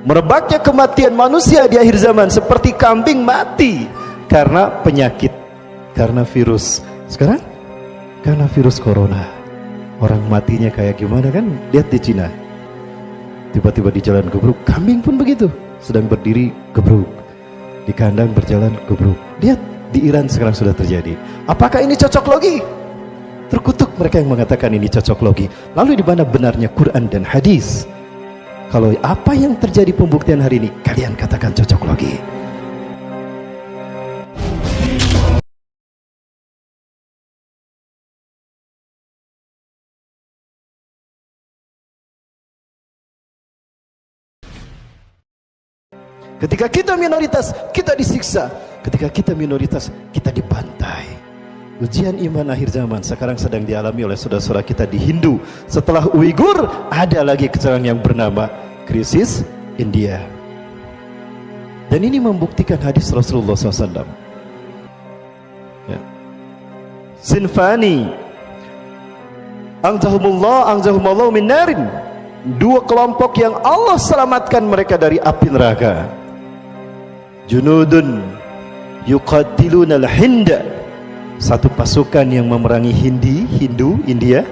Merebaknya kematian manusia di akhir zaman seperti kambing mati karena penyakit, karena virus. Sekarang karena virus corona, orang matinya kayak gimana kan? Lihat di Cina, tiba-tiba di jalan gebruk, kambing pun begitu, sedang berdiri gebruk, di kandang berjalan gebruk. Lihat di Iran sekarang sudah terjadi. Apakah ini cocok logi? Terkutuk mereka yang mengatakan ini cocok logi. Lalu di mana benarnya Quran dan hadis? Kalau apa yang terjadi pembuktian hari ini, kalian katakan cocok logi. Ketika kita minoritas, kita disiksa. Ketika kita minoritas, kita dibantai. Ujian iman akhir zaman sekarang sedang dialami oleh saudara-saudara kita di Hindu. Setelah Uighur, ada lagi sekarang yang bernama krisis India. Dan ini membuktikan hadis Rasulullah SAW. Ya. Sinfani anzahumullah min narin. Dua kelompok yang Allah selamatkan mereka dari api neraka. Junudun yuqatiluna al-hinda. Satu pasukan yang memerangi Hindu, India.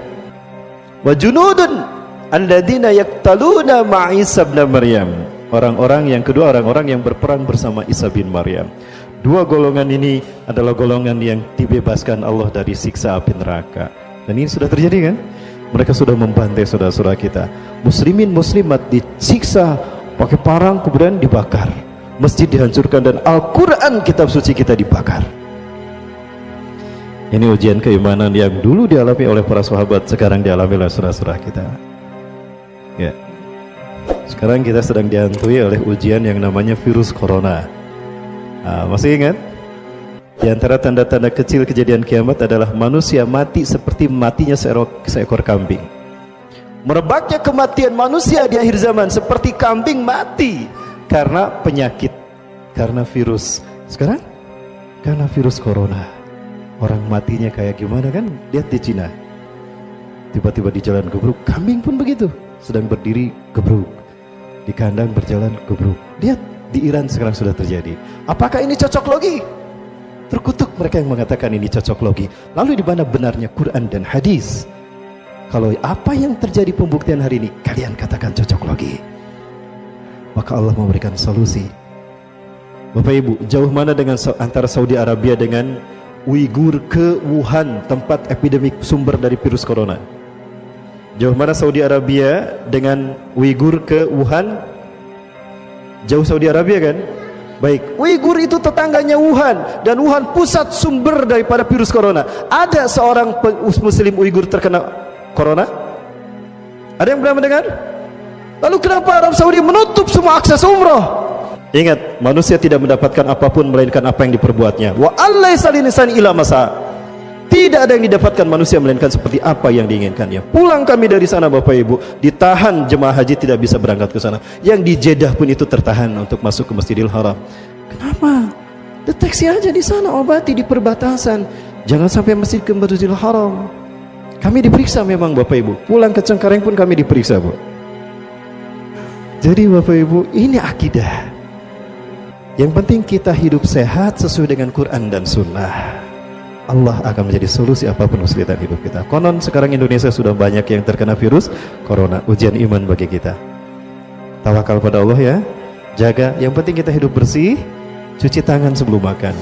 Wa junudun alladzina yaqtaluna ma'a Isa bin Maryam. Orang-orang yang kedua, orang-orang yang berperang bersama Isa bin Maryam. Dua golongan ini adalah golongan yang dibebaskan Allah dari siksa api neraka. Dan ini sudah terjadi kan? Mereka sudah membantai saudara-saudara kita. Muslimin muslimat disiksa pakai parang, kemudian dibakar. Masjid dihancurkan dan Al-Quran kitab suci kita dibakar. Ini ujian keimanan yang dulu dialami oleh para sahabat, sekarang dialami oleh saudara-saudara kita. Ya. Sekarang kita sedang dihantui oleh ujian yang namanya virus corona. Masih ingat? Di antara tanda-tanda kecil kejadian kiamat adalah manusia mati seperti matinya seekor kambing. Merebaknya kematian manusia di akhir zaman seperti kambing mati karena penyakit, karena virus. Sekarang karena virus corona, orang matinya kayak gimana kan? Lihat di Cina, tiba-tiba di jalan gebruk, kambing pun begitu, sedang berdiri gebruk, di kandang berjalan gebruk. Lihat di Iran sekarang sudah terjadi. Apakah ini cocok logi? Terkutuk mereka yang mengatakan ini cocok logi. Lalu di mana benarnya Quran dan hadis? Kalau apa yang terjadi pembuktian hari ini, kalian katakan cocok logi. Maka Allah memberikan solusi. Bapak Ibu, jauh mana dengan antara Saudi Arabia dengan Uighur ke Wuhan, tempat epidemik sumber dari virus corona? Jauh mana Saudi Arabia dengan Uighur ke Wuhan? Jauh Saudi Arabia kan? Baik, Uighur itu tetangganya Wuhan, dan Wuhan pusat sumber daripada virus corona. Ada seorang muslim Uighur terkena corona? Ada yang pernah mendengar? Lalu kenapa Arab Saudi menutup semua akses umroh? Ingat, manusia tidak mendapatkan apapun melainkan apa yang diperbuatnya. Wa allaisa linisani ila masa. Tidak ada yang didapatkan manusia melainkan seperti apa yang diinginkannya. Pulang kami dari sana Bapak Ibu, ditahan jemaah haji tidak bisa berangkat ke sana. Yang di Jeddah pun itu tertahan untuk masuk ke Masjidil Haram. Kenapa? Deteksi aja di sana, obati di perbatasan. Jangan sampai masjid ke Masjidil Haram. Kami diperiksa memang Bapak Ibu. Pulang ke Cengkareng pun kami diperiksa, Bu. Jadi Bapak Ibu, ini akidah. Yang penting kita hidup sehat sesuai dengan Quran dan Sunnah. Allah akan menjadi solusi apapun kesulitan hidup kita. Konon sekarang Indonesia sudah banyak yang terkena virus corona. Ujian iman bagi kita. Tawakal pada Allah ya. Jaga, yang penting kita hidup bersih. Cuci tangan sebelum makan.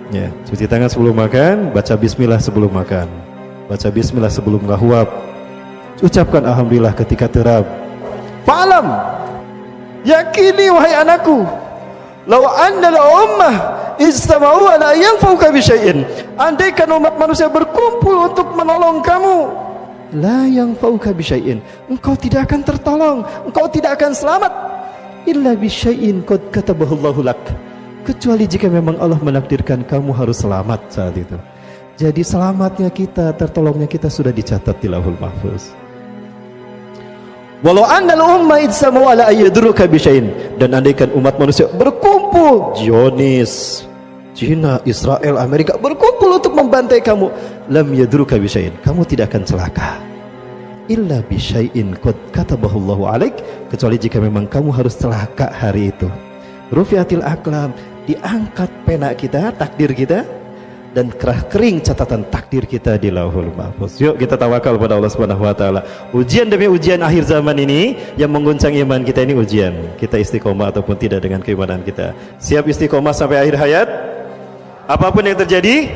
Ya, cuci tangan sebelum makan. Baca bismillah sebelum makan. Baca bismillah sebelum ngahwab. Ucapkan alhamdulillah ketika terab. Fa'alam, yakini wahai anakku, law anna al-ummah istama'u ala yanfa'uka bi syai'in. Andaikan umat manusia berkumpul untuk menolong kamu, la yanfa'uka bi syai'in, engkau tidak akan tertolong, engkau tidak akan selamat, illa bi syai'in qad katabahu Allahu lak, kecuali jika memang Allah menakdirkan kamu harus selamat saat itu. Jadi selamatnya kita, tertolongnya kita sudah dicatat di Lauhul Mahfuz. Walau annal umma idsamu ala ayyadruka bisyai'in, dan andaikan umat manusia berkumpul, Zionis, Cina, Israel, Amerika berkumpul untuk membantai kamu, lam yadruka bisyai'in, kamu tidak akan celaka. illa bi syai'in qad katabahu Allahu alaik, kecuali jika memang kamu harus celaka hari itu. Rufiatil aqlam, diangkat pena kita, takdir kita, dan kerah kering catatan takdir kita di Lauhul Mahfuz. Yuk kita tawakal pada Allah Subhanahu wa taala. Ujian demi ujian akhir zaman ini yang mengguncang iman kita ini ujian. Kita istiqomah ataupun tidak dengan keimanan kita. Siap istiqomah sampai akhir hayat? Apapun yang terjadi?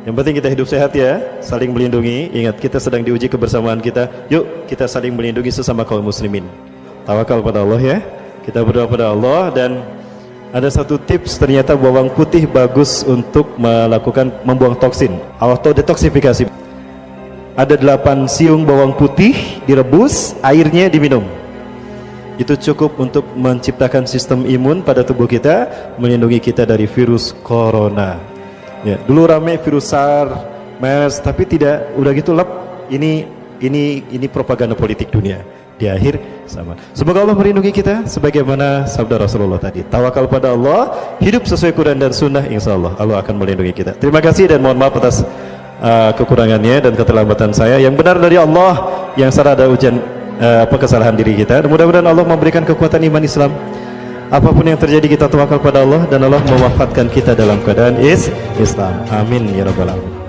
Yang penting kita hidup sehat ya, saling melindungi. Ingat kita sedang diuji kebersamaan kita. Yuk kita saling melindungi sesama kaum muslimin. Tawakal pada Allah ya. Kita berdoa pada Allah. Dan ada satu tips, ternyata bawang putih bagus untuk membuang toksin, autodetoksifikasi. Ada 8 siung bawang putih direbus, airnya diminum. Itu cukup untuk menciptakan sistem imun pada tubuh kita, melindungi kita dari virus corona. Ya, dulu rame virus SARS, MERS, tapi tidak, udah gitu lep. Ini propaganda politik dunia. Di akhir sama. Semoga Allah melindungi kita sebagaimana sabda Rasulullah tadi. Tawakal pada Allah, hidup sesuai Quran dan Sunnah, insya Allah Allah akan melindungi kita. Terima kasih dan mohon maaf atas kekurangannya dan keterlambatan saya. Yang benar dari Allah, yang salah ada ujian kesalahan diri kita. Mudah-mudahan Allah memberikan kekuatan iman Islam. Apapun yang terjadi kita tawakal pada Allah dan Allah mewafatkan kita dalam keadaan Islam. Amin ya rabbal alamin.